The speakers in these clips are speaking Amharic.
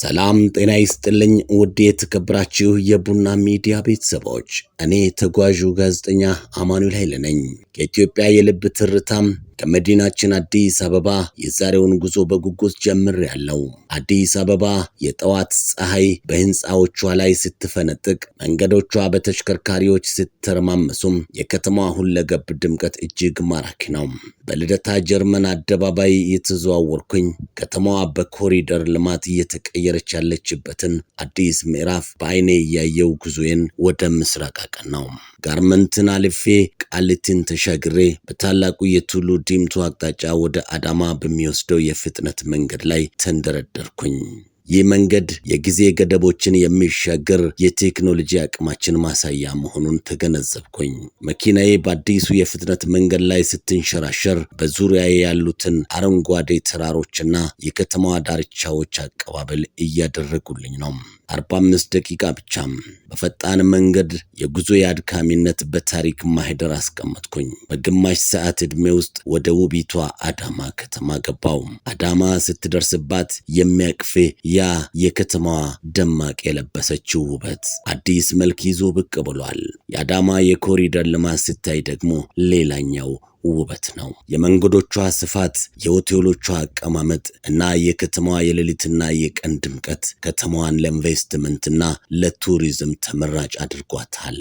ሰላም ጤና ይስጥልኝ ውድ የተከበራችሁ የቡና ሚዲያ ቤተሰቦች፣ እኔ ተጓዡ ጋዜጠኛ አማኑኤል ኃይለ ነኝ። ከኢትዮጵያ የልብ ትርታም ከመዲናችን አዲስ አበባ የዛሬውን ጉዞ በጉጉት ጀምሬያለሁ። አዲስ አበባ የጠዋት ፀሐይ በህንፃዎቿ ላይ ስትፈነጥቅ፣ መንገዶቿ በተሽከርካሪዎች ስትተረማመሱም የከተማዋ ሁለገብ ድምቀት እጅግ ማራኪ ነው። በልደታ ጀርመን አደባባይ የተዘዋወርኩኝ ከተማዋ በኮሪደር ልማት እየተቀየረች ያለችበትን አዲስ ምዕራፍ በአይኔ እያየው ጉዞዬን ወደ ምስራቅ አቀናው። ጋርመንትን አልፌ ቃሊቲን ተሻግሬ በታላቁ የቱሉ ዲምቱ አቅጣጫ ወደ አዳማ በሚወስደው የፍጥነት መንገድ ላይ ተንደረደርኩኝ። ይህ መንገድ የጊዜ ገደቦችን የሚሻገር የቴክኖሎጂ አቅማችን ማሳያ መሆኑን ተገነዘብኩኝ። መኪናዬ በአዲሱ የፍጥነት መንገድ ላይ ስትንሸራሸር በዙሪያዬ ያሉትን አረንጓዴ ተራሮችና የከተማዋ ዳርቻዎች አቀባበል እያደረጉልኝ ነው። 45 ደቂቃ ብቻም በፈጣን መንገድ የጉዞ አድካሚነት በታሪክ ማህደር አስቀመጥኩኝ። በግማሽ ሰዓት ዕድሜ ውስጥ ወደ ውቢቷ አዳማ ከተማ ገባው። አዳማ ስትደርስባት የሚያቅፍ ያ የከተማዋ ደማቅ የለበሰችው ውበት አዲስ መልክ ይዞ ብቅ ብሏል። የአዳማ የኮሪደር ልማት ስታይ ደግሞ ሌላኛው ውበት ነው። የመንገዶቿ ስፋት፣ የሆቴሎቿ አቀማመጥ እና የከተማዋ የሌሊትና የቀን ድምቀት ከተማዋን ለኢንቨስትመንትና ለቱሪዝም ተመራጭ አድርጓታል።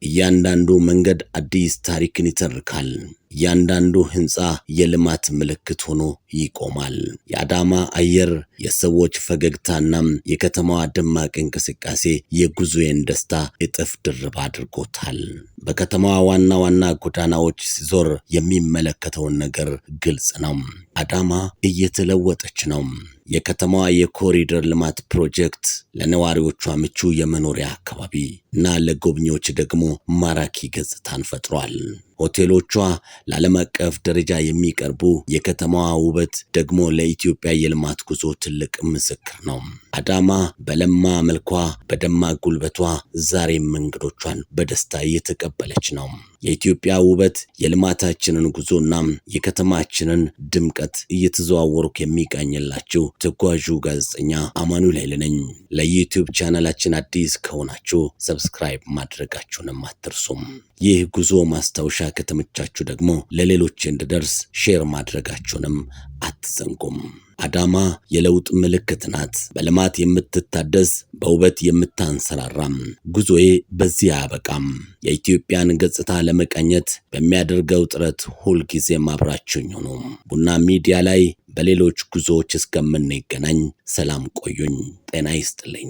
እያንዳንዱ መንገድ አዲስ ታሪክን ይተርካል። እያንዳንዱ ህንፃ የልማት ምልክት ሆኖ ይቆማል። የአዳማ አየር፣ የሰዎች ፈገግታና የከተማዋ ደማቅ እንቅስቃሴ የጉዞዬን ደስታ እጥፍ ድርብ አድርጎታል። በከተማዋ ዋና ዋና ጎዳናዎች ሲዞር የሚመለከተውን ነገር ግልጽ ነው። አዳማ እየተለወጠች ነው። የከተማዋ የኮሪደር ልማት ፕሮጀክት ለነዋሪዎቿ ምቹ የመኖሪያ አካባቢ እና ለጎብኚዎች ደግሞ ማራኪ ገጽታን ፈጥሯል። ሆቴሎቿ ለዓለም አቀፍ ደረጃ የሚቀርቡ፣ የከተማዋ ውበት ደግሞ ለኢትዮጵያ የልማት ጉዞ ትልቅ ምስክር ነው። አዳማ በለማ መልኳ፣ በደማቅ ጉልበቷ ዛሬም መንገዶቿን በደስታ እየተቀበለች ነው። የኢትዮጵያ ውበት የልማታችንን ጉዞና የከተማችንን ድምቀት እየተዘዋወርኩ የሚቃኝላችሁ ተጓዡ ጋዜጠኛ አማኑኤል ኃይለ ነኝ። ለዩቲዩብ ቻናላችን አዲስ ከሆናችሁ ሰብስክራይብ ማድረጋችሁንም አትርሱም። ይህ ጉዞ ማስታወሻ ከተመቻችሁ ደግሞ ለሌሎች እንዲደርስ ሼር ማድረጋችሁንም አትዘንጉም። አዳማ የለውጥ ምልክት ናት። በልማት የምትታደስ፣ በውበት የምታንሰራራም። ጉዞዬ በዚህ አያበቃም። የኢትዮጵያን ገጽታ ለመቃኘት በሚያደርገው ጥረት ሁልጊዜም አብራችሁኝ ሁኑ። ቡና ሚዲያ ላይ በሌሎች ጉዞዎች እስከምንገናኝ ሰላም ቆዩኝ። ጤና ይስጥልኝ።